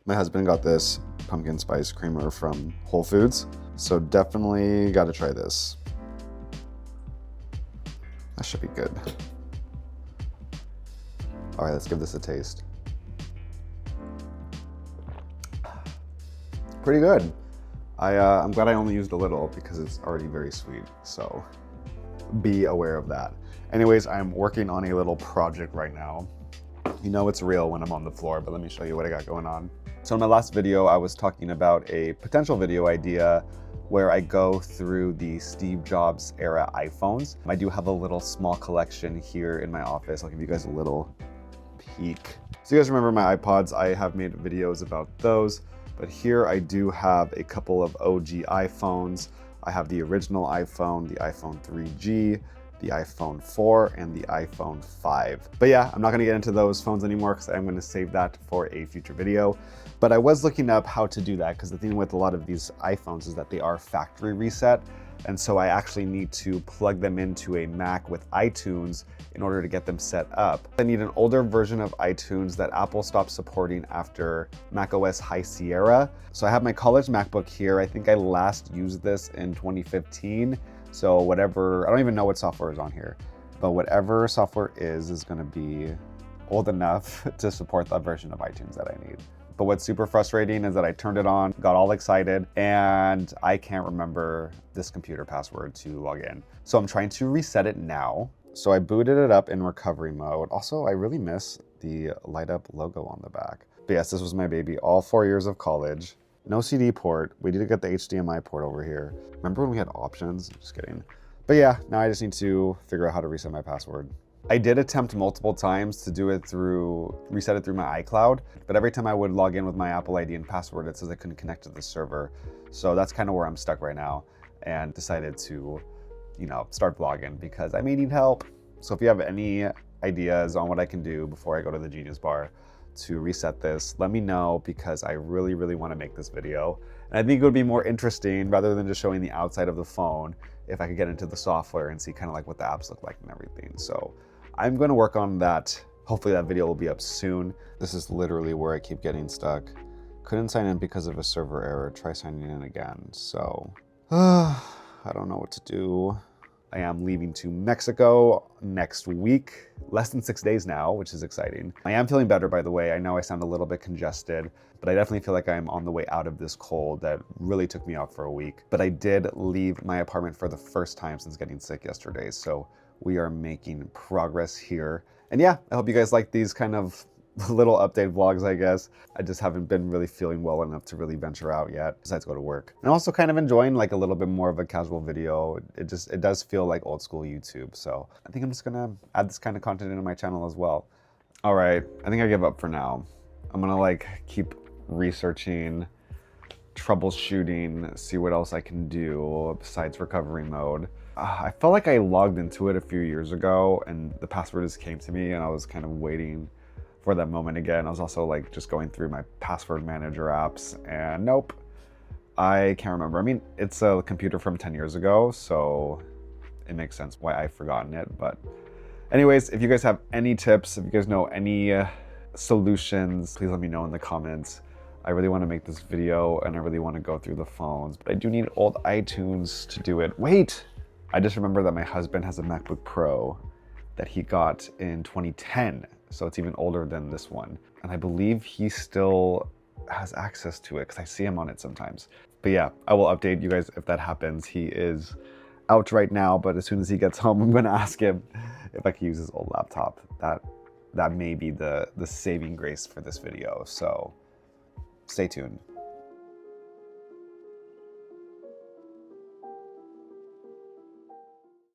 My husband got this pumpkin spice creamer from Whole Foods, so definitely got to try this. That should be good. All right, let's give this a taste. Pretty good. I'm glad I only used a little because it's already very sweet, so be aware of that. Anyways, I'm working on a little project right now. You know it's real when I'm on the floor, but let me show you what I got going on. So in my last video, I was talking about a potential video idea where I go through the Steve Jobs era iPhones. I do have a little small collection here in my office. I'll give you guys a little peek. So you guys remember my iPods? I have made videos about those, but here I do have a couple of OG iPhones. I have the original iPhone, the iPhone 3G, the iPhone 4, and the iPhone 5. But yeah, I'm not gonna get into those phones anymore because I'm gonna save that for a future video. But I was looking up how to do that because the thing with a lot of these iPhones is that they are factory reset. And so I actually need to plug them into a Mac with iTunes in order to get them set up. I need an older version of iTunes that Apple stopped supporting after macOS High Sierra. So I have my college MacBook here. I think I last used this in 2015. So whatever, I don't even know what software is on here, but whatever software is gonna be old enough to support that version of iTunes that I need. But what's super frustrating is that I turned it on, got all excited, and I can't remember this computer password to log in. So I'm trying to reset it now. So I booted it up in recovery mode. Also, I really miss the light up logo on the back. But yes, this was my baby, all 4 years of college. No CD port. We need to get the HDMI port over here. Remember when we had options? Just kidding. But yeah, now I just need to figure out how to reset my password. I did attempt multiple times to do it reset it through my iCloud, but every time I would log in with my Apple ID and password, it says I couldn't connect to the server. So that's kind of where I'm stuck right now, and decided to, start vlogging because I may need help. So if you have any ideas on what I can do before I go to the Genius Bar to reset this, let me know because I really, really want to make this video. And I think it would be more interesting rather than just showing the outside of the phone if I could get into the software and see kind of like what the apps look like and everything. So I'm going to work on that. Hopefully that video will be up soon. This is literally where I keep getting stuck. Couldn't sign in because of a server error. Try signing in again. So I don't know what to do. I am leaving to Mexico next week, less than 6 days now, which is exciting. I am feeling better, by the way. I know I sound a little bit congested, but I definitely feel like I'm on the way out of this cold that really took me out for a week. But I did leave my apartment for the first time since getting sick yesterday, so we are making progress here. And yeah, I hope you guys like these kind of little update vlogs, I guess. I just haven't been really feeling well enough to really venture out yet, besides go to work. And also kind of enjoying like a little bit more of a casual video. It does feel like old school YouTube. So I think I'm just gonna add this kind of content into my channel as well. All right, I think I give up for now. I'm gonna keep researching, troubleshooting, see what else I can do besides recovery mode. I felt like I logged into it a few years ago and the password just came to me and I was kind of waiting for that moment again. I was also just going through my password manager apps and nope, I can't remember. I mean, it's a computer from 10 years ago, so it makes sense why I've forgotten it. But anyways, if you guys have any tips, if you guys know any solutions, please let me know in the comments. I really want to make this video and I really want to go through the phones, but I do need old iTunes to do it. Wait, I just remember that my husband has a MacBook Pro that he got in 2010. So it's even older than this one. And I believe he still has access to it because I see him on it sometimes. But yeah, I will update you guys if that happens. He is out right now, but as soon as he gets home, I'm gonna ask him if I can use his old laptop. That may be the saving grace for this video. So stay tuned.